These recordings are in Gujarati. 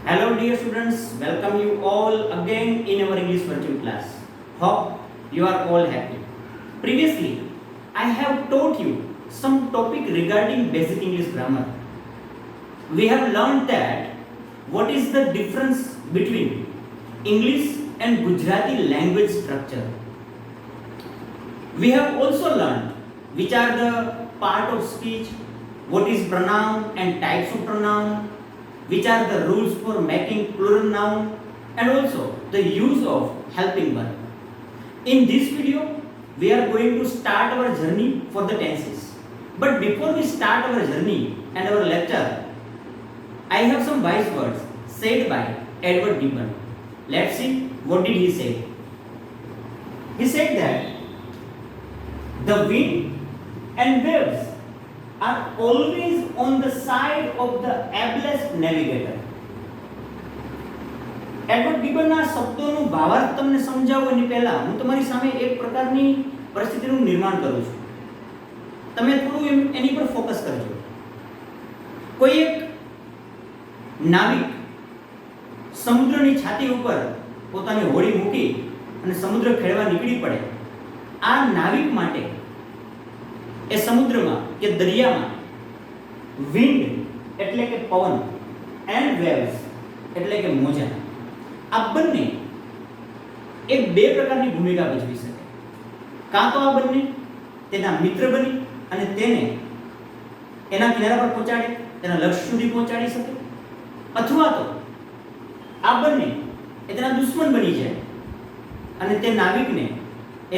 Hello dear students, welcome you all again in our English virtual class. Hope you are all happy. Previously, I have taught you some topic regarding basic English grammar. We have learned that what is the difference between English and Gujarati language structure. We have also learned which are the part of speech, what is pronoun and types of pronoun, which are the rules for making plural noun, and also the use of helping verb. In this video, we are going to start our journey for the tenses. But before we start our journey and our lecture, I have some wise words said by Edward Gibbon. Let's see what did he say. He said that the wind and waves are always on the side of the ablest navigator. Edward ગિબનના શબ્દોનું ભાવાર્થ તમને સમજાવું એની પહેલા હું તમારી સામે એક પ્રકારની પરિસ્થિતિનું નિર્માણ કરું છું. તમે થોડું એની પર ફોકસ કરજો. કોઈ એક નાવિક સમુદ્રની છાતી ઉપર પોતાની હોડી મૂકી અને સમુદ્ર ખેડવા નીકળી પડે. આ નાવિક માટે એ સમુદ્રમાં કે દરિયામાં વિન્ડ એટલે કે પવન એન્ડ વેવ્સ એટલે કે મોજા આ બંને એક બે પ્રકારની ભૂમિકા ભજવી શકે. કાં તો આ બંને તેના મિત્ર બની અને તેને એના કિનારા પર પહોંચાડે, તેના લક્ષ્ય સુધી પહોંચાડી શકે, અથવા તો આ બંને એ તેના દુશ્મન બની જાય અને તે નાવિકને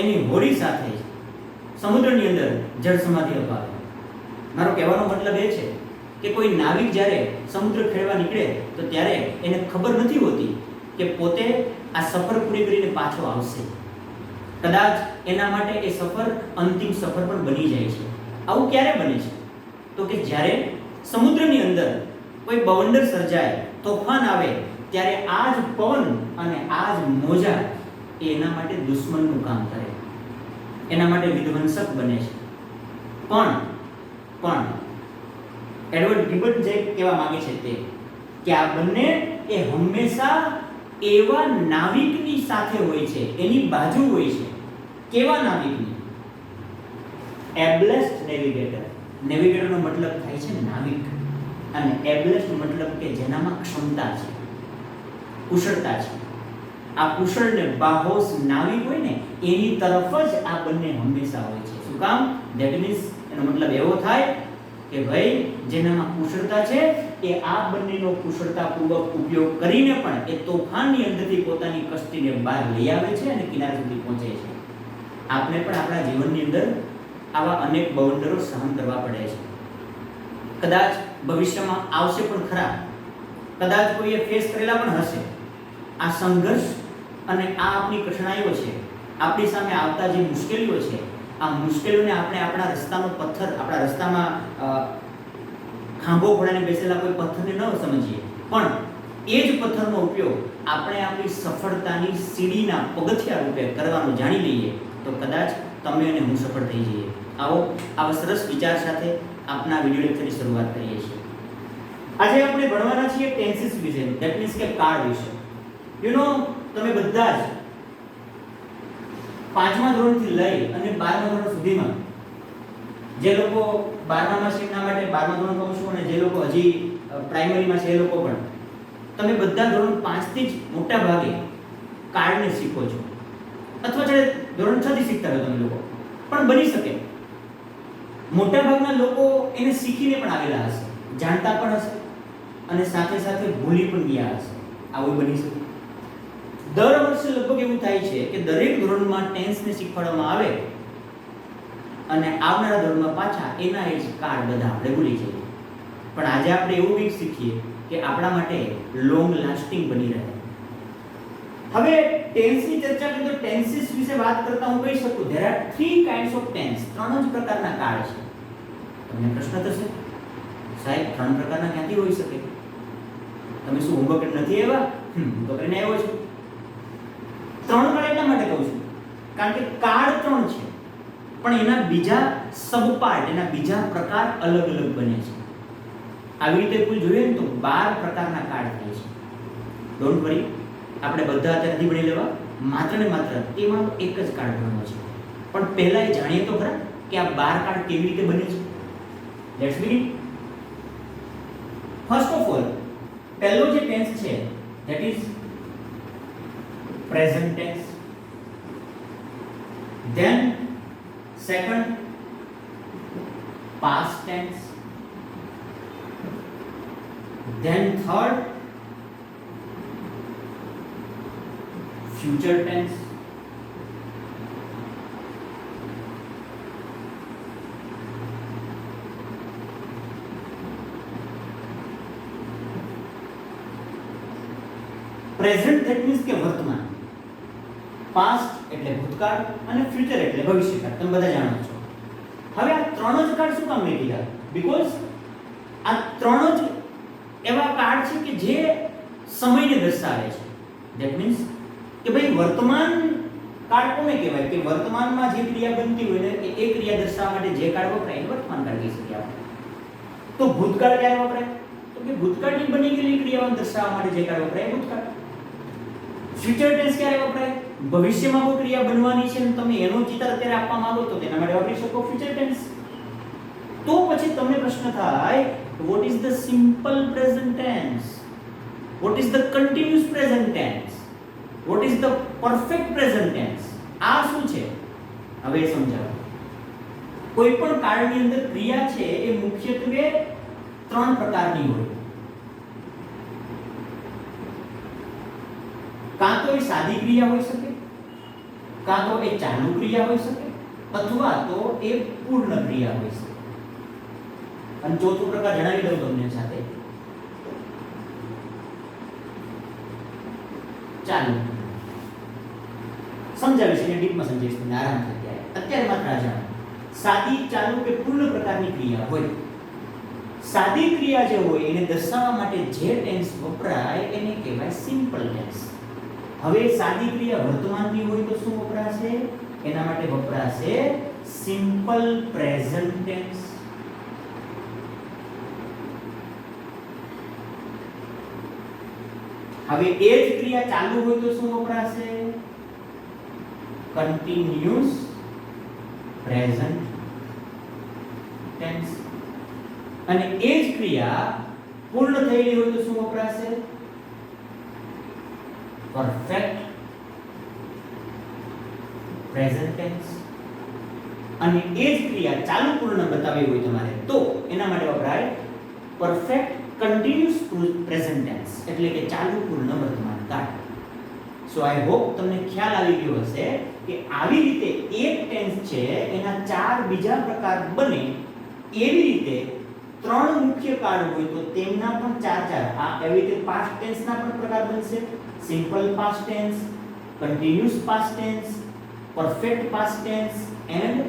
એની હોડી સાથે સમુદ્રની અંદર જળ સમાધિ અપાવે. મારો કહેવાનો મતલબ એ છે કે કોઈ નાવિક જ્યારે સમુદ્ર ખેડવા નીકળે તો ત્યારે એને ખબર નથી હોતી કે પોતે આ સફર પૂરી કરીને પાછો આવશે. કદાચ એના માટે એ સફર અંતિમ સફર પણ બની જાય છે. આવું ક્યારે બને છે? તો કે જ્યારે સમુદ્રની અંદર કોઈ બવંડર સર્જાય, તોફાન આવે, ત્યારે આ જ પવન અને આ જ મોજા એના માટે દુશ્મનનું કામ કરે, એના માટે વિધ્વંસક બને છે. પણ એડવર્ડ ગિબન જે કહેવા માંગે છે તે કે આ બંને એ હંમેશા એવા નાવિકની સાથે હોય છે, એની બાજુ હોય છે. કેવા નાવિકની? એબલેસ્ટ નેવિગેટર. નેવિગેટરનો મતલબ થાય છે નાવિક અને એબલેસ્ટ મતલબ કે જેનામાં ક્ષમતા છે, કુશળતા છે. આ કુશળ ને બાહોશ નાવિક હોય ને એની તરફ જ આ બંને હંમેશા હોય છે. શું કામ? ધેટ મીન્સ એનો મતલબ એવો થાય કે ભાઈ જેનામાં કુશળતા છે એ આ બંનેનો કુશળતાપૂર્વક ઉપયોગ કરીને પણ એ તોફાનની અંદરથી પોતાની કષ્ટીને બહાર લઈ આવે છે અને કિનારા સુધી પહોંચે છે. આપણે પણ આપણા જીવનની અંદર આવા અનેક બવંડરો સહન કરવા પડે છે. કદાચ ભવિષ્યમાં આવશે પણ ખરા, કદાચ કોઈએ ફેસ કરેલા પણ હશે. આ સંઘર્ષ અને આ આપણી કઠણાઈઓ છે, આપણી સામે આવતા જે મુશ્કેલીઓ છે, આ મુશ્કેલીઓને આપણે આપણા રસ્તાનો પથ્થર, આપણા રસ્તામાં ખાંભો ખોડાને બેસેલા કોઈ પથ્થરને ન સમજીએ, પણ એ જ પથ્થરનો ઉપયોગ આપણે આપણી સફળતાની સીડીના પગથિયા રૂપે કરવાનું જાણી લઈએ તો કદાચ તમે અને હું સફળ થઈ જઈએ. આવો આવા સરસ વિચાર સાથે આપણા વિડિયો લેક્ચરની શરૂઆત કરીએ છીએ. આજે આપણે ભણવાના છીએ ટેન્સીસ વિશે, ધેટ મીન્સ કે કાળ વિશે. યુ નો, તમે બધા જ 5મા ધોરણથી લઈ અને 12મા ધોરણ સુધીમાં જે લોકો 12મા શિક્ષણ માટે 12મા ધોરણ કહું છું અને જે લોકો હજી પ્રાઇમરીમાં છે એ લોકો પણ તમે બધા ધોરણ 5 થી જ મોટા ભાગે કાર્ડને શીખો છો, અથવા છે ધોરણ 6 થી શીખતા હોય તમે લોકો. પણ બની શકે મોટા ભાગના લોકો એને શીખીને પણ આવેલા હશે, જાણતા પણ હશે અને સાથે સાથે ભૂલી પણ ગયા હશે. આવું બની શકે. દર વર્ષે લગભગ એવું થાય છે કે દરેક ધોરણમાં ટેન્સને શીખવાડવામાં આવે અને આવનારા ધોરણમાં પાછા એના એ જ કાર્ડ બધા આપણે ભૂલી જઈએ. પણ આજે આપણે એવું કંઈક શીખીએ કે આપણા માટે લોંગ લાસ્ટિંગ બની રહે. હવે ટેન્સની ચર્ચા કરીએ તો ટેન્સીસ વિશે વાત કરતા હું કહી શકું there are 3 kinds of tenses. 3 જ પ્રકારના કાર્ડ છે. તમને પ્રશ્ન થશે, સાહેબ 3 પ્રકારના ક્યાંથી હોઈ શકે? તમે શું હોમવર્ક નથી આવ્યા? હું તો કરીને આવ્યો છું. 3 કાર્ડ એટલા માટે કહું છું કારણ કે કાર્ડ 3 છે પણ એના બીજા સબ પાર્ટ, એના બીજા પ્રકાર અલગ અલગ બને છે. આવી રીતે કુલ જોઈએ ને તો 12 પ્રકારના કાર્ડ થાય છે. ડોન્ટ વરી, આપણે બધા અત્યારથી ભણી લેવા, માત્ર ને માત્ર તેમાં એક જ કાર્ડ ભણવાનો છે. પણ પહેલા એ જાણીએ તો ખરા કે આ 12 કાર્ડ કેવી રીતે બને છે. Let's begin. First of all, પહેલો જે ટેન્સ છે that is present tense. Then second past tense. Then third future tense. Present that means કે વર્તમાન, past એટલે ભૂતકાળ અને future એટલે ભવિષ્યકાળ. તમે બધા જાણો છો. હવે આ ત્રણ જ કાર્ડ શું કામ મેં કીધા? બીકોઝ આ ત્રણ જ એવા કાર્ડ છે કે જે સમયને દર્શાવે છે. ધેટ મીન્સ કે ભાઈ વર્તમાન કાર્ડ કોને કહેવાય? કે વર્તમાનમાં જે ક્રિયા બનતી હોય ને એ ક્રિયા દર્શાવવા માટે જે કાર્ડ વપરાય એ વર્તમાન કાર્ડ કહી શકીએ આપણે. તો ભૂતકાળ ક્યારે વપરાય? તો કે ભૂતકાળની બની ગયેલી ક્રિયાઓને દર્શાવવા માટે જે કાર્ડ વપરાય એ ભૂતકાળ. ફ્યુચર ટેન્સ ક્યારે વપરાય? ભવિષ્યમાં કોઈ ક્રિયા બનવાની છે અને તમે એનો ચિત્ર અત્યારે આપવા માંગો તો તેના માટે વાપરી શકો ફ્યુચર ટેન્સ. તો પછી તમને પ્રશ્ન થાય, what is the simple present tense? What is the continuous present tense? What is the perfect present tense? આ શું છે? હવે સમજાવો. કોઈ પણ કાળની અંદર ક્રિયા છે એ મુખ્યત્વે ત્રણ પ્રકારની હોય. કાં તો એ સાદી ક્રિયા હોઈ શકે, કાં તો એ ચાલુ ક્રિયા હોઈ શકે, અથવા તો એ પૂર્ણ ક્રિયા હોઈ શકે. અને ચોથો પ્રકાર જણાવી દઉં તમને સાથે. ચાલુ સમજાવીશ, એને ડીપમાં સમજાવીશ તમને આરામથી. અત્યારે માત્ર આ જાણો. સાદી, ચાલુ કે પૂર્ણ પ્રકારની ક્રિયા હોય. સાદી ક્રિયા જે હોય એને દર્શાવવા માટે જે ટેન્સ વપરાય એને કહેવાય સિમ્પલ ટેન્સ. હવે સાદી ક્રિયા વર્તમાનની હોય તો શું વપરાશે? એના માટે વપરાશે સિમ્પલ પ્રેઝન્ટ ટેન્સ. હવે એ જ ક્રિયા ચાલુ હોય તો શું વપરાશે? Continuous present tense. અને એ જ ક્રિયા પૂર્ણ થયેલી હોય તો શું વપરાશે? Perfect present tense. અને એ જ ક્રિયા ચાલુ પૂર્ણ બતાવી હોય તમારે તો એના માટે વપરાય પરફેક્ટ કન્ટિન્યુઅસ પ્રેઝન્ટ ટેન્સ, એટલે કે ચાલુ પૂર્ણ વર્તમાન કાળ. સો આઈ હોપ તમને ખ્યાલ આવી ગયો હશે કે આવી રીતે એક ટેન્સ છે એના ચાર બીજા પ્રકાર બને. એવી રીતે ત્રણ મુખ્ય કાળ હોય તો તેમના પણ ચાર આ એવી રીતે પાસ્ટ ટેન્સના પણ પ્રકાર બનશે. Simple past tense, continuous past tense, perfect past tense and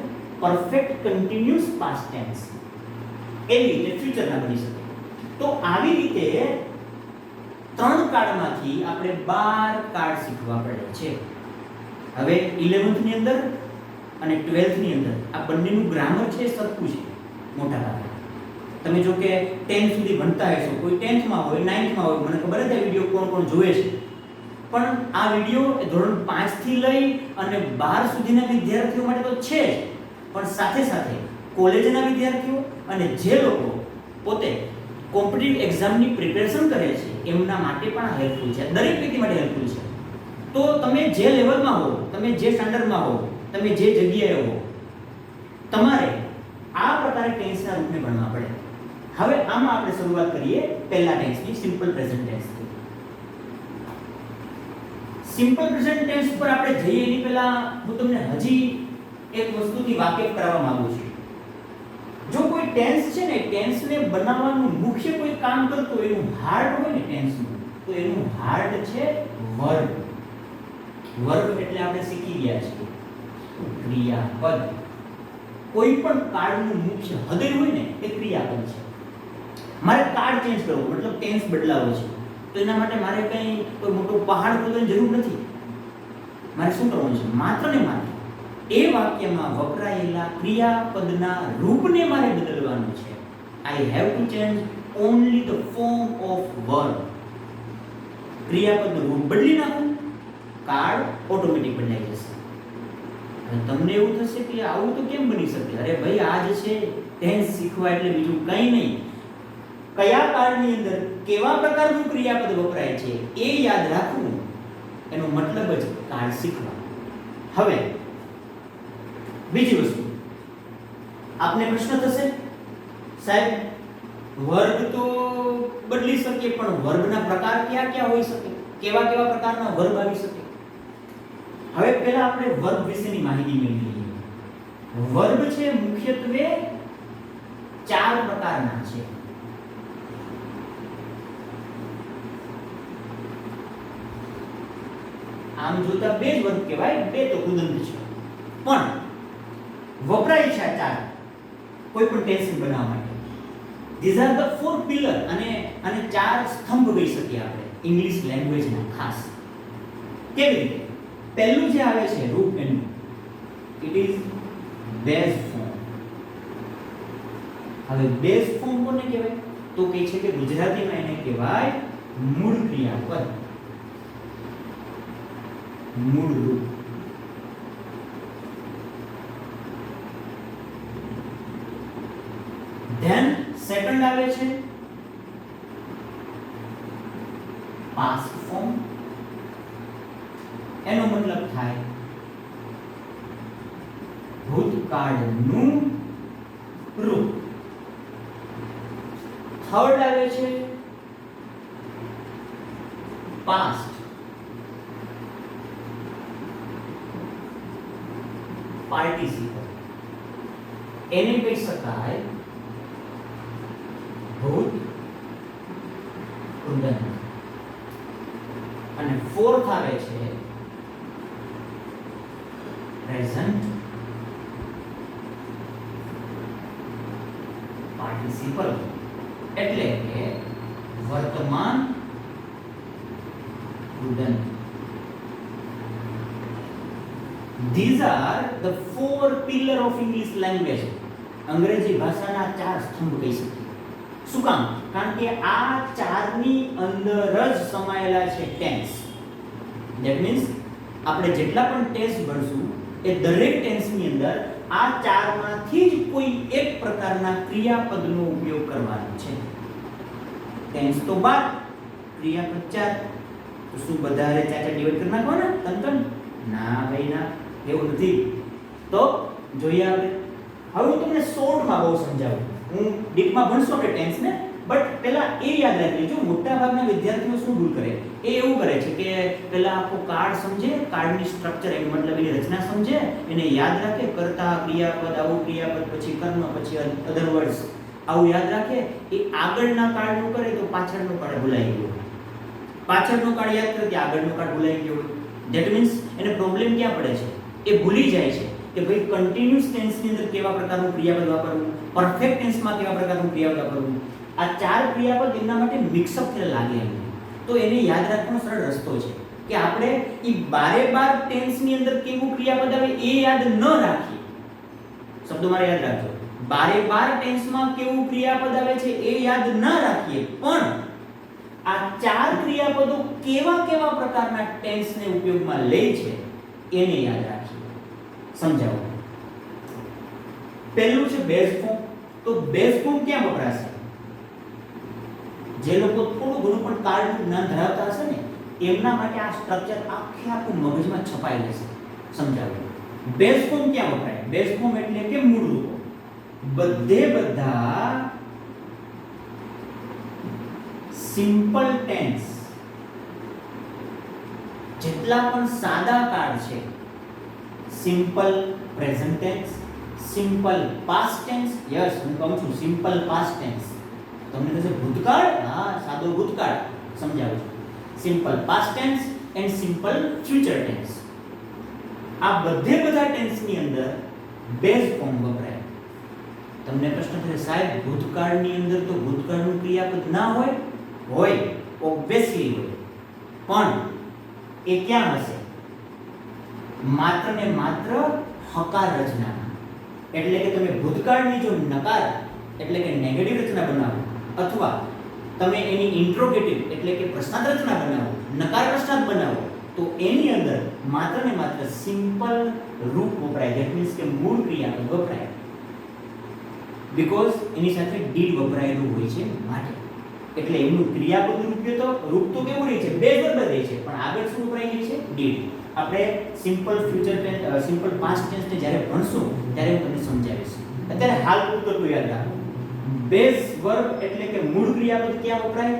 perfect continuous past tense. એવી રીતે ફ્યુચરના બની શકે. તો આવી રીતે ત્રણ કાર્ડમાંથી આપણે 12 કાર્ડ શીખવા પડે છે. હવે 11th ની અંદર અને 12th ની અંદર આ બંનેનું ગ્રામર છે સરખું છે મોટા ભાગે. તમે જો કે 10 સુધી ભણતા હશો, કોઈ 10th માં હોય, 9th માં હોય, મને ખબર નથી આ વિડિયો કોણ કોણ જોવે છે. પણ આ વિડિયો ધોરણ 5 થી લઈ અને 12 સુધીના વિદ્યાર્થીઓ માટે તો છે જ, પણ સાથે સાથે કોલેજના વિદ્યાર્થીઓ અને જે લોકો પોતે કોમ્પિટિટિવ એક્ઝામની પ્રિપેરેશન કરે છે એમના માટે પણ હેલ્પફુલ છે. દરેક વ્યક્તિ માટે હેલ્પફુલ છે. તો તમે જે લેવલમાં હો, તમે જે સ્ટાન્ડર્ડમાં હો, તમે જે જગ્યાએ હો, તમારે આ પ્રકારે ટેન્સના રૂપને ભણવા પડે. હવે આમાં આપણે શરૂઆત કરીએ પહેલા ટેન્સની, સિમ્પલ પ્રેઝન્ટ ટેન્સથી. સિમ્પલ પ્રેઝન્ટ ટેન્સ પર આપણે જઈએ એની પહેલા હું તમને હજી એક વસ્તુથી વાકેફ કરાવવા માંગુ છું. જો કોઈ ટેન્સ છે ને, ટેન્સને બનાવવાનું મુખ્ય કોઈ કામ કરતો એનું હાર્ટ હોય ને ટેન્સનું, તો એનું હાર્ટ છે વર્બ. વર્બ એટલે આપણે શીખી ગયા છીએ ક્રિયાપદ. કોઈ પણ કાર્ડનું મુખ્ય હૃદય હોય ને એ ક્રિયાપદ છે. મારે કાર્ડ ચેન્જ કરવો મતલબ ટેન્સ બદલાવો છે તો એના માટે મારે કંઈ કોઈ મોટો પહાડ ખોદવાની જરૂર નથી. મારે શું કરવાનું છે? માત્ર ને માત્ર એ વાક્યમાં વપરાયેલા ક્રિયાપદના રૂપને મારે બદલવાનું છે. I have to change only the form of verb. ક્રિયાપદનું રૂપ બદલી નાખો, કાળ ઓટોમેટિક બદલાઈ જશે. અને તમને એવું થશે કે આવું તો કેમ બની શકે? અરે ભાઈ, આ જ છે ટેન્સ શીખવા એટલે બીજું કંઈ નહીં. કયા કાળની અંદર કેવા પ્રકારનું ક્રિયાપદ વપરાય છે એ યાદ રાખવું, એનો મતલબ જ કાળ શીખવા. હવે બીજી વસ્તુ, આપને પ્રશ્ન થશે, સાહેબ વર્ગ તો બદલી શકીએ, પણ વર્ગના પ્રકાર કયા કયા હોઈ શકે? કેવા કેવા પ્રકારના વર્ગ આવી શકે? હવે પહેલા આપણે વર્ગ વિશેની માહિતી મેળવી લઈએ. વર્ગ છે મુખ્યત્વે 4 પ્રકારના છે. આમ જોતા 2 જ વર્ગ કહેવાય, 2 તો કુદરતી છે, પણ વપરાય છે આ 4 કોઈ પણ ટેન્સ બનાવવા માટે. ધીઝ આર ધ 4 પિલર, અને 4 સ્તંભ કહી શકીએ આપણે ઇંગ્લિશ લેંગ્વેજના. ખાસ કેવી રીતે? પહેલું જે આવે છે રૂપ એનું, ઇટ ઇઝ બેઝ ફોર્મ. હવે બેઝ ફોર્મ કોને કહેવાય? તો કહે છે કે ગુજરાતીમાં એને કહેવાય મૂળ ક્રિયાપદ, મૂળ રૂપ. ધેન સેકન્ડ આવે છે પાસ્ટ ફોર્મ. એનો મતલબ થાય ભૂતકાળનું રૂપ. થર્ડ આવે છે પાસ્ટ પાર્ટિસિપલ. એને કહી શકાય ભૂત કૃદંત. અને ફોર્થ આવે છે પ્રેઝન્ટ પાર્ટિસિપલ, એટલે કે વર્તમાન કૃદંત. These are the 4 pillar of English language. અંગ્રેજી ભાષાના 4 સ્તંભ કહી શકીએ. શું કામ? કારણ કે આ 4ની અંદર જ સમાયેલા છે ટેન્સ. ધેટ મીન્સ આપણે જેટલા પણ ટેન્સ ભણશું એ દરેક ટેન્સની અંદર આ 4માંથી જ કોઈ એક પ્રકારના ક્રિયાપદનો ઉપયોગ કરવાનો છે. ટેન્સ તો 12, ક્રિયાપદ 4. તો શું બધારે 4 ડિવાઇડ કરી નાખવાના? તન ના ભાઈ ના, એવું નથી. તો જોઈએ આપણે. હવે હું તમને શોર્ટમાં બહુ સમજાવું. હું ડીપમાં ભણશું આપણે ટેન્સને, બટ પહેલા એ યાદ રાખી લેજો, મોટા ભાગના વિદ્યાર્થીઓ શું ભૂલ કરે? એ એવું કરે છે કે પહેલા આખો કાર્ડ સમજે, કાર્ડની સ્ટ્રક્ચર એનો મતલબ એની રચના સમજે, એને યાદ રાખે, કર્તા ક્રિયાપદ, આવું ક્રિયાપદ, પછી કર્મ, પછી અધર વર્ડ્સ, આવું યાદ રાખે. એ આગળના કાર્ડનું કરે તો પાછળનો કાર્ડ ભૂલાઈ ગયો. પાછળનો કાર્ડ યાદ કરે કે આગળનો કાર્ડ ભૂલાઈ ગયો. ધેટ મીન્સ એને પ્રોબ્લેમ ક્યાં પડે છે? એ ભૂલી જાય છે કે ભાઈ કન્ટિન્યુઅસ ટેન્સની અંદર કેવા પ્રકારનું ક્રિયાપદ વાપરવું, પરફેક્ટ ટેન્સમાં કેવા પ્રકારનું ક્રિયાપદ વાપરવું. આ 4 ક્રિયાપદ એમના માટે મિક્સઅપ થઈને લાગે એમ. તો એને યાદ રાખવાનો સરળ રસ્તો છે કે આપણે ઈ 12 ટેન્સની અંદર કેવું ક્રિયાપદ આવે એ યાદ ન રાખીએ. શબ્દો મારે યાદ રાખજો. 12 ટેન્સમાં કેવું ક્રિયાપદ આવે છે એ યાદ ન રાખીએ, પણ આ 4 ક્રિયાપદો કેવા કેવા પ્રકારના ટેન્સને ઉપયોગમાં લે છે એને યાદ રાખીએ. સમજાવો. પહેલું છે બેઝ ફોર્મ. તો બેઝ ફોર્મ ક્યાં વપરાશે? જે લોકો થોડું ઘણું પણ કાર્ડનું જ્ઞાન ધરાવતા હશે ને એમના માટે આ સ્ટ્રક્ચર આખું મગજમાં છપાઈ જશે. સમજાવો. બેઝ ફોર્મ ક્યાં વપરાય? બેઝ ફોર્મ એટલે કે મૂળ રૂપો. બધા સિમ્પલ ટેન્સ, જેટલા પણ સાદા કાર્ડ છે, simple present tense, simple past tense, yes હું કહું છું સિમ્પલ પાસ્ટ ટેન્સ. તમને કહેશે ભૂતકાળ, હા સાદો ભૂતકાળ, સમજાવું છું. Simple past tense and simple future tense. આ બધા ટેન્સની અંદર બેઝ ફોર્મ વપરાય. તમને પ્રશ્ન થશે સાહેબ ભૂતકાળની અંદર તો ભૂતકાળનું ક્રિયાપદ ના હોય? હોય, ઓબ્વિયસલી હોય, પણ એ ક્યાં હશે? માત્ર ને માત્ર હકાર રચનામાં. એટલે કે તમે ભૂતકાળની જો નકાર એટલે કે નેગેટિવ રચના બનાવો અથવા તમે એની ઇન્ટ્રોગેટિવ એટલે કે પ્રશ્નાર્થ રચના બનાવો, નકાર પ્રશ્નાર્થ બનાવો, તો એની અંદર માત્ર ને માત્ર સિમ્પલ રૂપ વપરાય, ધેટ મીન્સ કે મૂળ ક્રિયાપદ વપરાય, બીકોઝ એની સાથે ડીડ વપરાયેલું હોય છે માટે. એટલે એનું ક્રિયાપદનું રૂપ તો કેવું રહે છે, બેઝ બરાબર રહે છે, પણ આગળ શું વપરાય છે, ડીડ. આપણે simple future tense, simple past tense ને જ્યારે ભણશું ત્યારે હું તમને સમજાવીશ. અત્યારે હાલ પૂરતું યાદ રાખો, બેઝ વર્બ એટલે કે મૂળ ક્રિયાપદ ક્યાં વપરાય,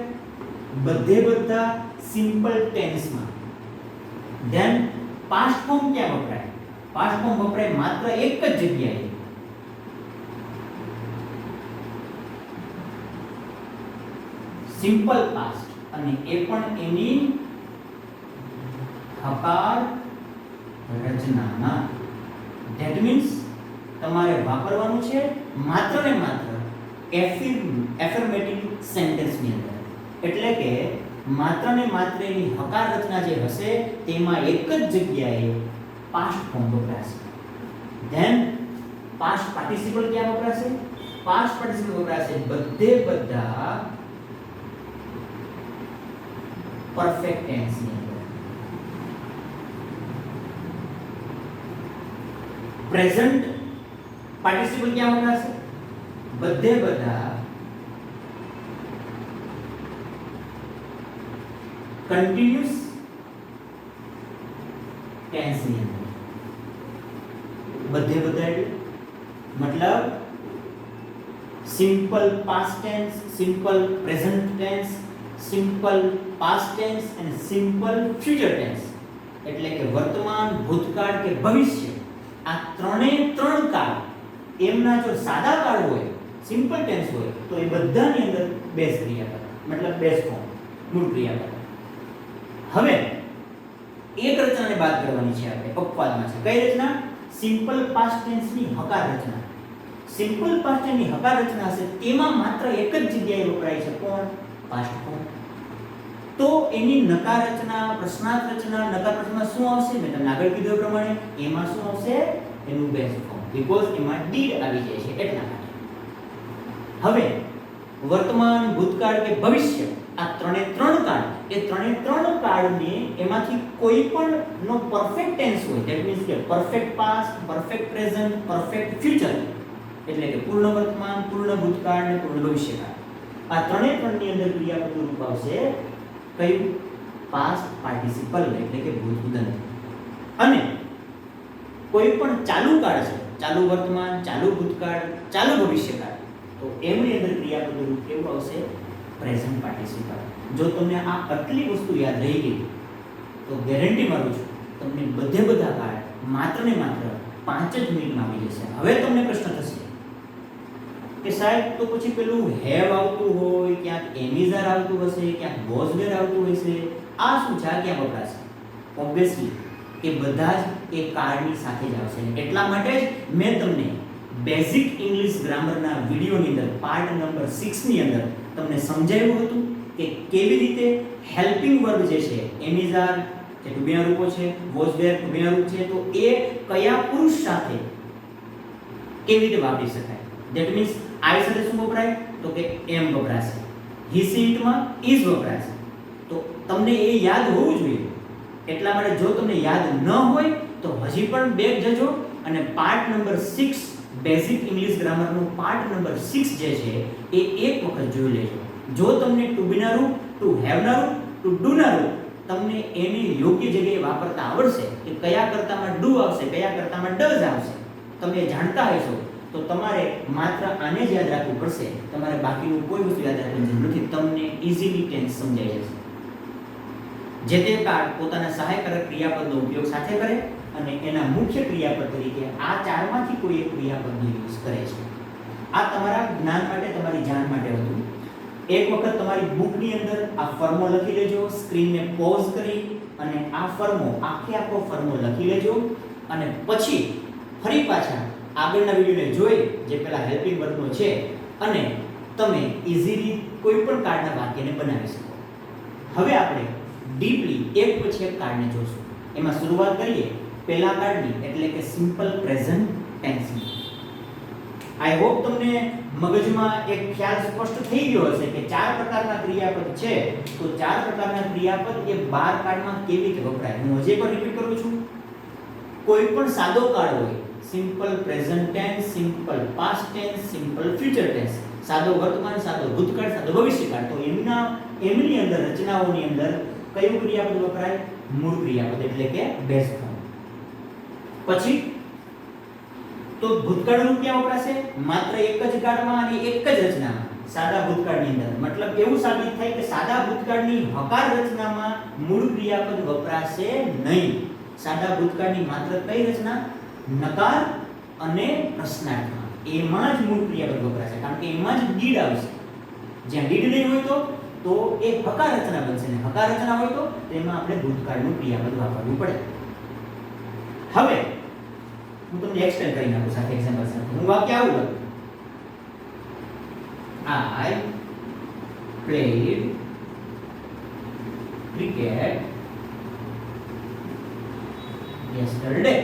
બધા સિમ્પલ ટેન્સમાં. ધેન પાસ્ટ ફોર્મ ક્યાં વપરાય, પાસ્ટ ફોર્મ વપરાય માત્ર એક જ જગ્યાએ, સિમ્પલ પાસ્ટ, અને એ પણ એની હકાર રચનાના. ધેટ મીન્સ તમારે વાપરવાનું છે માત્ર ને માત્ર એફર્મેટિવ સેન્ટેન્સની અંદર. એટલે કે માત્ર ને માત્ર એની હકાર રચના જે હશે તેમાં એક જ જગ્યાએ પાસ્ટ ફોર્મ વપરાશે. ધેન પાસ્ટ પાર્ટિસિપલ ક્યાં વપરાશે, પાસ્ટ પાર્ટિસિપલ વપરાશે બધા પરફેક્ટ ટેન્સ ની અંદર. પ્રેઝન્ટ પાર્ટિસિપલ ક્યાં વપરાશે, બધા કન્ટિન્યુઅસ ટેન્સ ની અંદર. બધા એટલે મતલબ simple past tense, simple present tense, simple past tense and simple future tense. એટલે કે વર્તમાન, ભૂતકાળ કે ભવિષ્ય, આ ત્રણે ત્રણ કાળ એમના જો સાદા કાળ હોય, સિમ્પલ ટેન્સ હોય, તો એ બધાની અંદર બેઝ ક્રિયાપદ મતલબ બેઝ ફોર્મ, મૂળ ક્રિયાપદ. હવે એક રચનાને બાદ કરવાની છે આપણે, અપવાદમાં છે. કઈ રચના, સિમ્પલ પાસ્ટ ટેન્સ ની હકાર રચના. સિમ્પલ પાસ્ટ ટેન્સ ની હકાર રચના હશે તેમાં માત્ર એક જ જગ્યાએ વપરાય છે, કોણ, પાસ્ટ ફોર્મ. તો એની નકાર રચના, પ્રશ્નાર્થ રચના, નકાર પ્રશ્નમાં શું આવશે, મેં તમને આગળ કીધું પ્રમાણે એમાં શું આવશે, એનું બેઝ ફોર્મ, બીકોઝ એમાં ડીડ આવી જાય છે એટલા માટે. હવે વર્તમાન, ભૂતકાળ કે ભવિષ્ય, આ ત્રણે ત્રણ કાળ, એ ત્રણે ત્રણ કાળને એમાંથી કોઈ પણ નો પરફેક્ટ ટેન્સ હોય, ધેટ મીન્સ કે perfect past, perfect present, perfect future, એટલે કે પૂર્ણ વર્તમાન, પૂર્ણ ભૂતકાળ અને પૂર્ણ ભવિષ્યકાળ. આ ત્રણે ત્રણની અંદર ક્રિયાપદનું રૂપ આવશે કયું, પાસ્ટ પાર્ટિસિપલ એટલે કે ભૂતપૂર્વ. અને કોઈ પણ ચાલુ કાળ છે, ચાલુ વર્તમાન, ચાલુ ભૂતકાળ, ચાલુ ભવિષ્યકાળ, તો એમની અંદર ક્રિયાપદનું રૂપ કેવું આવશે, પ્રેઝન્ટ પાર્ટિસિપલ. જો તમને આ આટલી વસ્તુ યાદ રહી ગઈ તો ગેરંટી મારું છું તમને બધા કાળ માત્ર ને માત્ર 5 જ મિનિટમાં આવી જશે. હવે તમને પ્રશ્ન થશે કે સાહેબ તો પછી પેલું હેવ આવતું હોય, ક્યાંક એમિઝાર આવતું હશે, ક્યાંક વોઝ વેર આવતું હશે, આ શું છે, આ ક્યાં વપરાશે? ઓબ્વિયસલી એ બધા જ એ કાળની સાથે જ આવશે. એટલા માટે જ મેં તમને બેઝિક ઇંગ્લિશ ગ્રામરના વિડિયોની અંદર પાર્ટ નંબર 6 ની અંદર તમને સમજાવ્યું હતું કે કેવી રીતે હેલ્પિંગ વર્બ જે છે, એમિઝાર કે ટુ બીના રૂપો છે, વોઝ વેર ટુ બીના રૂપ છે, તો એ કયા પુરુષ સાથે કેવી રીતે વાપરી શકાય. ધેટ મીન્સ આઈ સાથે શું વપરાય, તો કે એમ વપરાશે. હી સી ઇટ માં ઇઝ વપરાશે. તો તમને એ યાદ હોવું જોઈએ. એટલા માટે જો તમને યાદ ન હોય તો હજી પણ બેક જજો અને પાર્ટ નંબર 6 બેઝિક ઇંગ્લિશ ગ્રામરનું પાર્ટ નંબર 6 જે છે એ એક વખત જોઈ લેજો. જો તમને ટુ બી ના રૂપ, ટુ હેવ ના રૂપ, ટુ ડુ ના રૂપ તમને એને યોગ્ય જગ્યાએ વાપરતા આવડશે કે કયા કરતામાં ડુ આવશે, કયા કરતામાં ડઝ આવશે, તમે જાણતા હશો, તો તમારે માત્ર આને જ યાદ રાખવું પડશે. તમારે બાકીનું કોઈ વસ્તુ યાદ રાખવાની જરૂર નથી. તમને ઈઝીલી ટેન્સ સમજાઈ જશે. જે તે કાળ પોતાના સહાયકારક ક્રિયાપદનો ઉપયોગ સાથે કરે અને એના મુખ્ય ક્રિયાપદ તરીકે આ ચારમાંથી કોઈ એક ક્રિયાપદનો યુઝ કરે છે. આ તમારા જ્ઞાન માટે, તમારી જાણ માટે હતું. એક વખત તમારી બુકની અંદર આ ફર્મો લખી લેજો, સ્ક્રીનને પોઝ કરી અને આ ફર્મો આખો ફર્મો લખી લેજો અને પછી ફરી પાછા આગળના વિડિયોને જોઈ જે પેલા હેલ્પિંગ વર્બનો છે અને તમે ઈઝીલી કોઈ પણ કાર્ડના વાક્યને બનાવી શકો. હવે આપણે ડીપલી એક પછી એક કાર્ડને જોશું. એમાં શરૂઆત કરીએ પહેલા કાર્ડની એટલે કે સિમ્પલ પ્રેઝન્ટ ટેન્સની. આઈ હોપ તમને મગજમાં એક ખ્યાલ સ્પષ્ટ થઈ ગયો હશે કે ચાર પ્રકારના ક્રિયાપદ છે, તો ચાર પ્રકારના ક્રિયાપદ એ 12 કાળમાં કેવી રીતે વપરાય. હું હજી એકવાર રિપીટ કરું છું. કોઈ પણ સાદો કાળ હોય, simple present tense, simple past tense, simple future tense, સાદો વર્તમાન, સાદો ભૂતકાળ, સાદો ભવિષ્યકાળ, તો એમની અંદર રચનાઓની અંદર કયું ક્રિયાપદ વપરાય? મૂળ ક્રિયાપદ એટલે કે બેઝ ફોર્મ. પછી તો ભૂતકાળનું ક્યાં વપરાશે? માત્ર એક જ કાળમાં અને એક જ રચનામાં, સાદા ભૂતકાળની અંદર. મતલબ એવું સાબિત થાય કે સાદા ભૂતકાળની હકાર રચનામાં મૂળ ક્રિયાપદ વપરાશે નહીં. સાદા ભૂતકાળની માત્ર કઈ રચના? નકાર અને પ્રશ્નાર્થમાં, એમાં જ મૂળ ક્રિયાપદ વપરાશે, કારણ કે એમાં જ ડીડ આવશે. જ્યાં ડીડ નહીં હોય તો એ હકાર રચના બનશે, ને હકાર રચના હોય તો તેમાં આપણે ભૂતકાળનું ક્રિયાપદ વાપરવું પડે. હવે હું તમને એક્સપ્લેન કરી નાખું સાથે એક્ઝામ્પલ સાથે. હું વાક્ય આવું લખું: I played cricket yesterday.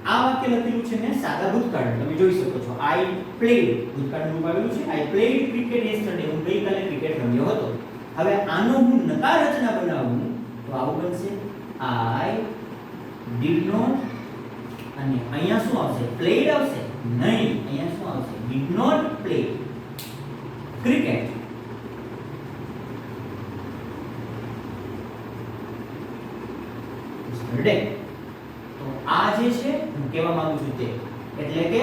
આ વાક્ય લખેલું છે મેં સાદા ભૂતકાળ. તમે જોઈ શકો છો I played ભૂતકાળનું રૂપ આવેલું છે. I played cricket yesterday. હું ગઈકાલે ક્રિકેટ રમ્યો હતો. હવે આનો હું નકાર રચના બનાવું તો આવું બનશે: I did not, અને અહીંયા શું આવશે? played આવશે નહીં, અહીંયા શું આવશે? did not play cricket. yesterday. તો આ જે છે હું કહેવા માંગુ છું તે એટલે કે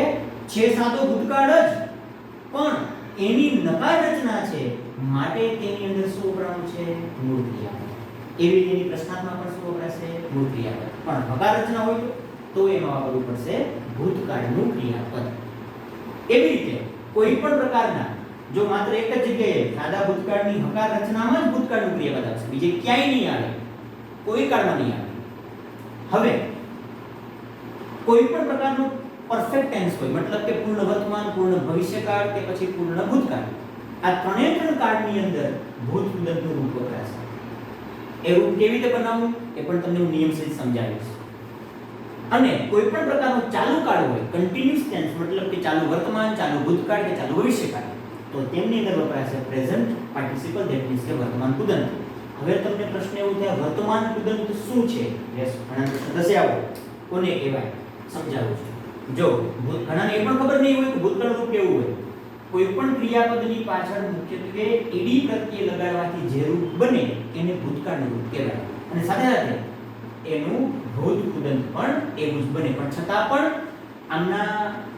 છે સાદો ભૂતકાળ જ, પણ એની નકાર રચના છે, માટે તેની અંદર શું વપરાયું છે? મૂળ ક્રિયાપદ. એવી રીતે એની પ્રશ્નાર્થમાં પણ શું વપરાશે? મૂળ ક્રિયાપદ. પણ હકાર રચના હોય તો એમાં વાપરવું પડશે ભૂતકાળનું ક્રિયાપદ. એવી રીતે કોઈ પણ પ્રકારના જો માત્ર એક જ જગ્યાએ સાદા ભૂતકાળની હકાર રચનામાં જ ભૂતકાળનું ક્રિયાપદ આવશે, બીજે ક્યાંય નહીં આવે, કોઈ કાળમાં નહીં આવે. હવે કોઈ પણ પ્રકારનો પરફેક્ટ ટેન્સ હોય, મતલબ કે પૂર્ણ વર્તમાન, પૂર્ણ ભવિષ્યકાળ કે પછી પૂર્ણ ભૂતકાળ, આ ત્રણ કાળની અંદર ભૂત કૃદંતનું રૂપ વપરાશે. એ રૂપ કેવી રીતે બનાવવું એ પણ તમને હું નિયમ સહિત સમજાવીશ. અને કોઈ પણ પ્રકારનો ચાલુ કાળ હોય, કન્ટિન્યુઅસ ટેન્સ, મતલબ કે ચાલુ વર્તમાન, ચાલુ ભૂતકાળ કે ચાલુ ભવિષ્યકાળ, તો તેમની અંદર વપરાશે પ્રેઝન્ટ પાર્ટિસિપલ, ધેટ મીન્સ કે વર્તમાન કૃદંત. હવે તમને પ્રશ્ન એવું થાય વર્તમાન કૃદંત શું છે? યસ, ઘણા પ્રશ્ન થશે આવો કોને કહેવાય સમજાવું છું. જો ઘણાને એ પણ ખબર નહીં હોય કે ભૂતકાળ રૂપ કેવું હોય. કોઈ પણ ક્રિયાપદની પાછળ મુખ્યત્વે ઈડી પ્રત્યય લગાડવાથી જે રૂપ બને એને ભૂતકાળનું રૂપ કહેવાય, અને સાથે સાથે એનું ભૂત કૃદંત પણ એવું જ બને. પણ છતાં પણ આમના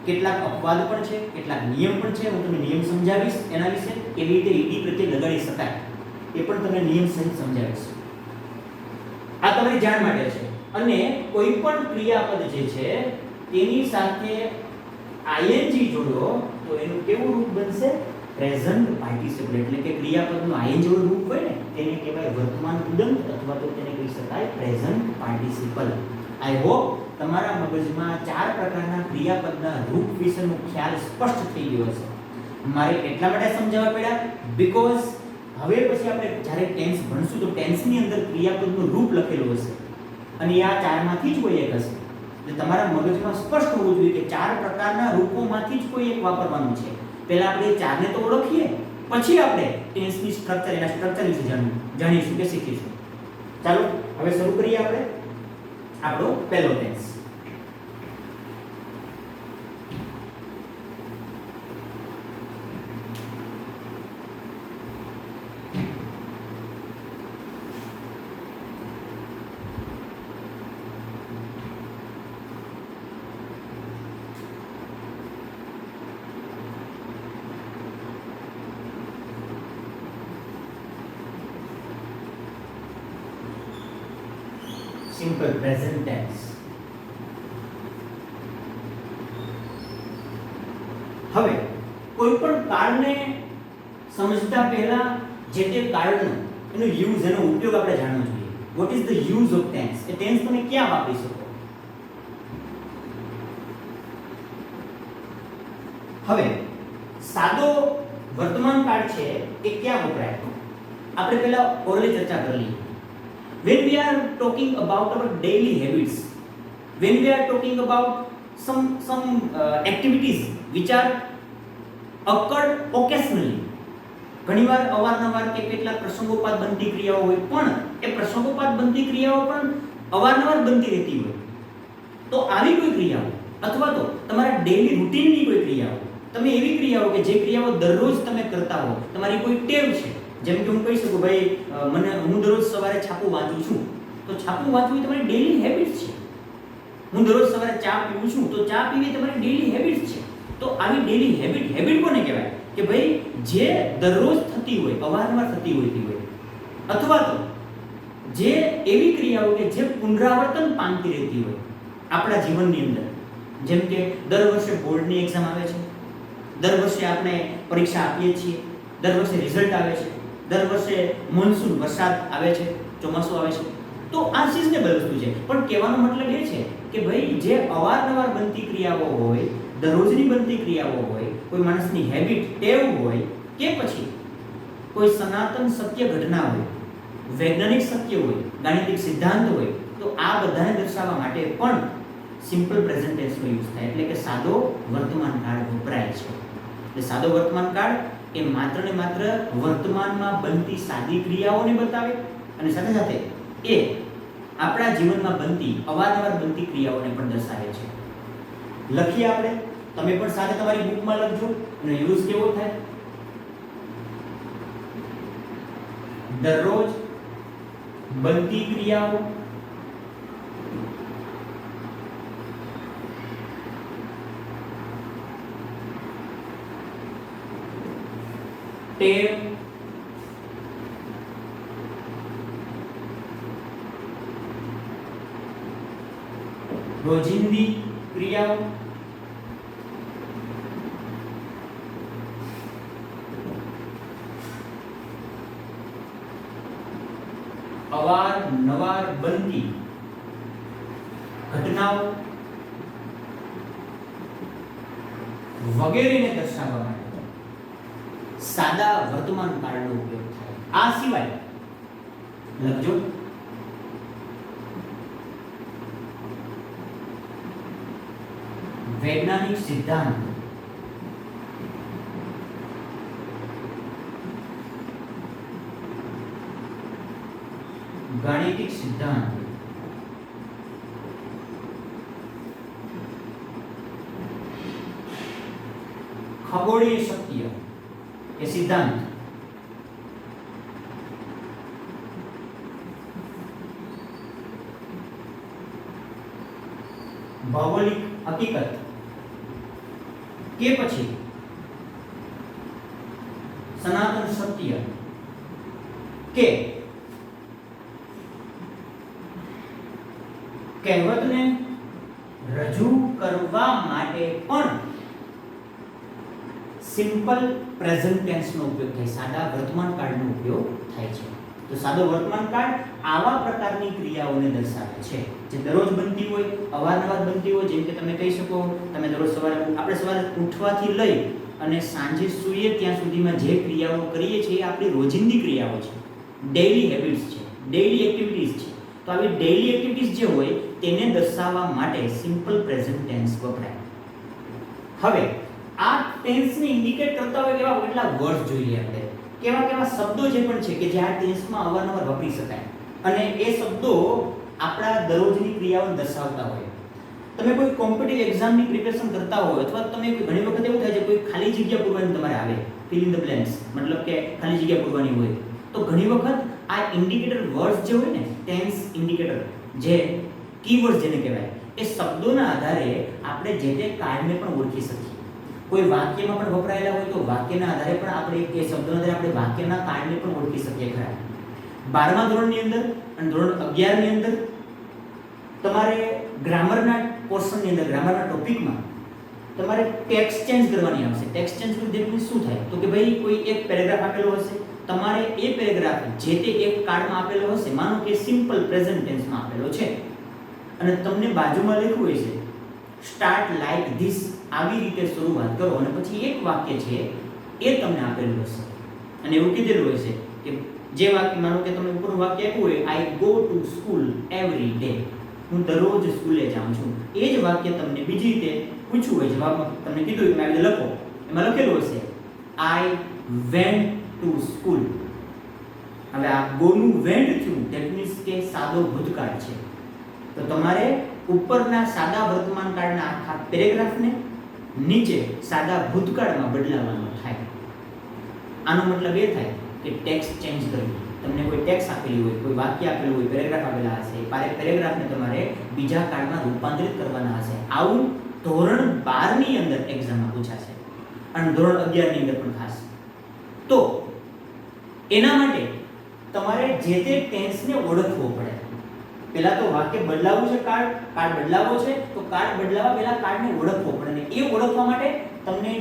કેટલાક અપવાદ પણ છે, કેટલાક નિયમ પણ છે. હું તમને નિયમ સમજાવીશ એના વિશે, કેવી રીતે ઈડી પ્રત્યય લગાડી શકાય એ પણ તમને નિયમ સહિત સમજાવીશ. આ તમારી જાણ માટે છે. અને કોઈ પણ ક્રિયાપદ જે છે તેની સાથે ing જોડો તો એનું કેવું રૂપ બનશે? Present participle. એટલે કે ક્રિયાપદનું ing જોડે રૂપ હોય ને તેને કહેવાય વર્તમાન કૃદંત, અથવા તો તેને કહી શકાય પ્રેઝન્ટ પાર્ટિસિપલ. આઈ હોપ તમારા મગજમાં ચાર પ્રકારના ક્રિયાપદના રૂપ વિશેનો ખ્યાલ સ્પષ્ટ થઈ ગયો હશે. મારે એટલા માટે સમજાવવા પડ્યા બીકોઝ હવે પછી આપણે જ્યારે ટેન્સ ભણશું તો ટેન્સની અંદર ક્રિયાપદનું રૂપ લખેલું હશે, અને આ ચારમાંથી જ કોઈ એક હશે. એટલે તમારા મગજમાં સ્પષ્ટ હોવું જોઈએ કે ચાર પ્રકારના રૂપોમાંથી જ કોઈ એક વાપરવાનું છે. પહેલા આપણે ચારને તો ઓળખીએ, પછી આપણે ટેન્સની સ્ટ્રક્ચર, એના સ્ટ્રક્ચર વિશે જાણીશું કે શીખીશું. ચાલો હવે શરૂ કરીએ આપણે આપણો પહેલો ટેન્સ. Simple present tense. હવે કોઈ પણ કાળને સમજતા પહેલા જે તે કાળનો એનો યુઝ, એનો ઉપયોગ આપણે જાણવો જોઈએ. What is the use of tense? એ ટેન્સ તમે ક્યાં વાપરી શકો? હવે સાદો વર્તમાન કાળ છે એ ક્યાં વપરાય? આપણે પહેલા ઓરલી ચર્ચા કરી લઈએ. When we are talking about our daily habits, when we are talking about some activities વિચાર અકર્ડ ઓકેશનલી, ઘણીવાર અવારનવાર કે કેટલાક પ્રસંગોપાત બનતી ક્રિયાઓ હોય, પણ એ પ્રસંગોપાત બનતી ક્રિયાઓ પણ અવારનવાર બનતી રહેતી હોય. તો આવી કોઈ ક્રિયાઓ અથવા તો તમારા ડેઈલી રૂટીનની કોઈ ક્રિયાઓ, તમે એવી ક્રિયાઓ કે જે ક્રિયાઓ દરરોજ તમે કરતા હો, તમારી કોઈ ટેવ છે, જેમ કે હું કહી શકું ભાઈ હું દરરોજ સવારે છાપું વાંચું છું, તો છાપું વાંચવું એ તમારી ડેઈલી હેબિટ છે. હું દરરોજ સવારે ચા પીવું છું, તો ચા પીવી તમારી ડેઈલી હેબિટ છે. તો આવી ડેઈલી હેબિટ કોને કહેવાય કે ભાઈ જે દરરોજ થતી હોય, અવારનવાર થતી હોય, અથવા તો જે એવી ક્રિયાઓ કે જે પુનરાવર્તન પામતી રહેતી હોય આપણા જીવનની અંદર. જેમ કે દર વર્ષે બોર્ડની એક્ઝામ આવે છે, દર વર્ષે આપણે પરીક્ષા આપીએ છીએ, દર વર્ષે રિઝલ્ટ આવે છે, દર વર્ષે મોન્સૂન વરસાદ આવે છે, ચોમાસું આવે છે. તો આ સિઝનેબલ વસ્તુ છે, પણ કહેવાનો મતલબ એ છે કે ભાઈ જે અવારનવાર બનતી ક્રિયાઓ હોય, દરરોજની બનતી ક્રિયાઓ હોય, કોઈ માણસની હેબિટ, ટેવ હોય, કે પછી કોઈ સનાતન સત્ય ઘટના હોય, વૈજ્ઞાનિક સત્ય હોય, ગાણિતિક સિદ્ધાંત હોય, તો આ બધાને દર્શાવવા માટે પણ સિમ્પલ પ્રેઝન્ટ ટેન્સનો યુઝ થાય, એટલે કે સાદો વર્તમાન કાળ વપરાય છે. એટલે સાદો વર્તમાન કાળ એ માત્ર ને માત્ર વર્તમાનમાં બનતી સાદી ક્રિયાઓને બતાવે અને સાથે સાથે એ આપણા જીવનમાં બનતી અવારનવાર બનતી ક્રિયાઓને પણ દર્શાવે છે. લખીએ આપણે, તમે પણ સાથે તમારી બુકમાં લખજો અને યુઝ કેવો થાય. દરરોજ બનતી ક્રિયાઓ, ટેવ, રોજિંદી ક્રિયાઓ, અવારનવાર બનતી ઘટનાઓ વગેરેને દર્શાવવા માટે સાદા વર્તમાન કાળનો ઉપયોગ થાય. આ સિવાય લખજો વૈજ્ઞાનિક સિદ્ધાંત, ગાણિતિક સિદ્ધાંત, ખગોળીય સત્ય એ સિદ્ધાંત, ભૌગોલિક હકીકત કે પછી સનાતન સત્ય કે કહેવતને રજૂ કરવા માટે પણ સિમ્પલ પ્રેઝન્ટ ટેન્સનો ઉપયોગ થાય, સાદા વર્તમાન કાળનો ઉપયોગ થાય છે. તો સાદો વર્તમાન કાળ આવા પ્રકારની ક્રિયાઓને દર્શાવે છે જે દરરોજ બનતી હોય, અવારનવાર બનતી હોય. જેમ કે તમે કહી શકો, તમે દરરોજ આપણે સવારે ઉઠવાથી લઈ અને સાંજે સૂઈએ ત્યાં સુધીમાં જે ક્રિયાઓ કરીએ છીએ એ આપણી રોજિંદી ક્રિયાઓ છે, ડેઈલી હેબિટ્સ છે, ડેઈલી એક્ટિવિટીઝ છે. તો આવી ડેઈલી એક્ટિવિટીઝ જે હોય તેને દર્શાવવા માટે સિમ્પલ પ્રેઝન્ટ ટેન્સ વપરાય. હવે આ ટેન્સને ઇન્ડિકેટ કરતા હોય એવા કેટલા વર્ડ જોઈએ આપણે, કેવા શબ્દો જે પણ છે કે જે આ ટેન્સમાં અવારનવાર વાપરી શકાય અને એ શબ્દો આપણા દરરોજની ક્રિયાઓને દર્શાવતા હોય. તમે કોઈ કોમ્પિટિટિવ એક્ઝામની પ્રિપેરેશન કરતા હોય અથવા તમે ઘણી વખત એવું થાય છે કોઈ ખાલી જગ્યા પૂરવાની તમારે આવે, ફિલ ઇન ધ બ્લેન્ક્સ, મતલબ કે ખાલી જગ્યા પૂરવાની હોય, તો ઘણી વખત આ ઇન્ડિકેટર વર્ડ્સ જે હોય ને, ટેન્સ ઇન્ડિકેટર, જે કીવર્ડ જેને કહેવાય, એ શબ્દોના આધારે આપણે જે તે કાળને પણ ઓળખી શકીએ. કોઈ વાક્યમાં પણ વપરાયેલા હોય તો વાક્યના આધારે પણ આપણે એ શબ્દોના આધારે આપણે વાક્યના કાળને પણ ઓળખી શકીએ ખરા. 12મા ધોરણની અંદર અને ધોરણ 11 ની અંદર તમારે ગ્રામરના પોર્શનની અંદર, ગ્રામરના ટોપિકમાં તમારે ટેક્સ્ટ ચેન્જ કરવાની આવશે. ટેક્સ્ટ ચેન્જ એટલે શું થાય તો કે ભાઈ કોઈ એક પેરેગ્રાફ આપેલો હશે, તમારે એ પેરેગ્રાફ જે તે એક કાર્ડમાં આપેલો હશે, માનો કે સિમ્પલ પ્રેઝન્ટ ટેન્સમાં આપેલો છે અને તમને બાજુમાં લખ્યું હોય છે સ્ટાર્ટ લાઈક ધીસ, આવી રીતે શરૂઆત કરો અને પછી એક વાક્ય છે એ તમને આપેલું હશે અને એવું કીધેલું હશે કે જે વાક્ય, માનો કે તમને ઉપરનું વાક્ય આપ્યું હોય I go to school every day, હું દરરોજ સ્કૂલે જાઉં છું. એ જ વાક્ય તમને બીજી રીતે પૂછ્યું હોય, જવાબમાં તમને કીધું કે મેં લખો, એમાં લખેલું હશે આઈ વેન્ટ ટુ સ્કૂલ. હવે આ ગોનું વેન્ટ થયું ધેટ મીન્સ કે સાદો ભૂતકાળ છે. તો તમારે ઉપરના સાદા વર્તમાન કાળના આખા પેરેગ્રાફને નીચે સાદા ભૂતકાળમાં બદલાવવાનો થાય. આનો મતલબ એ થાય કે ટેક્સ્ટ ચેન્જ કરવી. તમને કોઈ ટેક્સ્ટ આપેલી હોય, કોઈ વાક્ય આપેલું હોય, પેરેગ્રાફ આપેલા હશે, પેરેગ્રાફને તમારે બીજા કાળમાં રૂપાંતરિત કરવાના હશે. આવું ધોરણ 12 ની અંદર એક્ઝામમાં પૂછાશે અને ધોરણ 11 ની અંદર પણ ખાસ. તો એના માટે તમારે જે તે ટેન્સને ઓળખવો પડે. પહેલા તો વાક્ય બદલાવવું છે, કાળ બદલાવવો છે, તો કાળ બદલાવવા પહેલા કાળને ઓળખવો પડે. અને એ ઓળખવા માટે તમને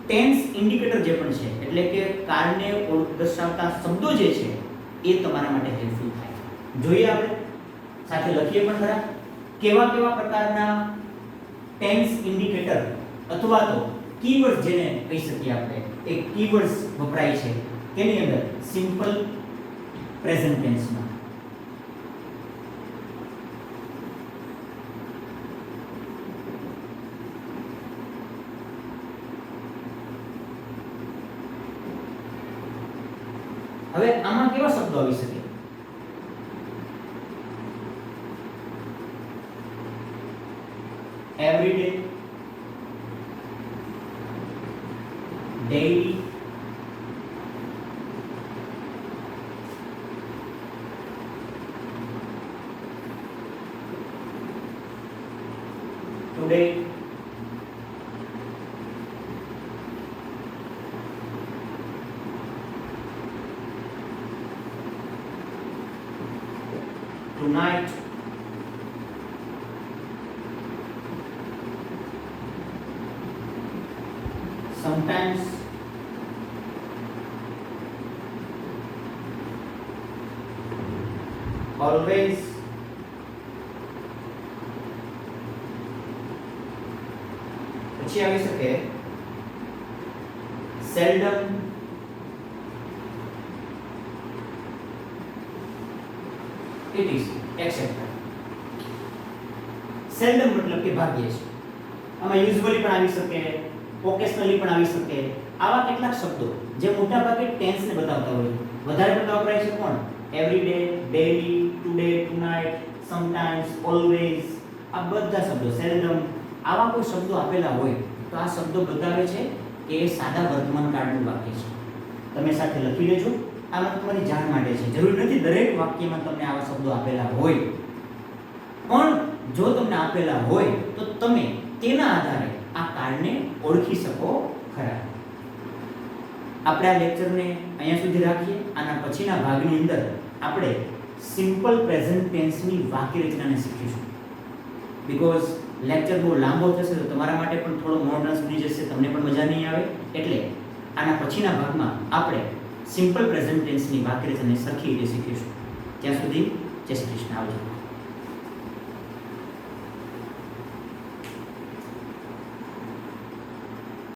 ટેન્સ ઇન્ડિકેટર જે પણ છે, એટલે કે કાળને દર્શાવતા શબ્દો જે છે એ તમારા માટે હેલ્પફુલ થાય. જોઈએ આપણે સાથે લખીએ પણ ખરા કેવા કેવા પ્રકારના ટેન્સ ઇન્ડિકેટર અથવા તો કીવર્ડ્સ જેને કહી શકીએ આપણે, એક કીવર્ડ્સ વપરાય છે તેની અંદર સિમ્પલ પ્રેઝન્ટ ટેન્સમાં. હવે આમાં કેવા શબ્દો આવી શકે? Every day, daily, today, tonight, sometimes, always, પછી આવી શકે seldom, it is, etc. seldom मतलब કે ભાગ્યે છે. આમાં યુઝ્યુઅલી પણ આવી શકે, ઓકેશનલી પણ આવી શકે. આવા કેટલાક શબ્દો જે મોટા ભાગે ટેન્સને બતાવતા હોય. વધારે પડતા વપરાય છે કોણ? Everyday, daily, today, tonight, sometimes, always. આ બધા શબ્દો સેલ્ડમ, આવા કોઈ શબ્દો આપેલા હોય તો આ શબ્દો બતાવે છે કે એ સાદા વર્તમાન કાળનું વાક્ય છે. તમે સાથે લખી લેજો. આ તમારી જાણ માટે છે. જરૂરી નથી દરેક વાક્યમાં તમને આવા શબ્દો આપેલા હોય, પણ જો તમને આપેલા હોય તો તમે તેના આધારે આ કાળને ઓળખી શકો ખરા. આપણે આ લેક્ચરને અહીંયા સુધી રાખીએ. આના પછીના ભાગની અંદર આપણે સિમ્પલ પ્રેઝન્ટ ટેન્સની વાક્ય રચનાને શીખીશું. બીકોઝ લેક્ચર બહુ લાંબો થશે તો તમારા માટે પણ થોડો મોનોટનસ બની જશે, તમને પણ મજા નહીં આવે. એટલે આના પછીના ભાગમાં આપણે સિમ્પલ પ્રેઝન્ટ ટેન્સની વાક્ય રચનાને સરખી રીતે શીખીશું. ત્યાં સુધી જય શ્રી કૃષ્ણ. આવજો.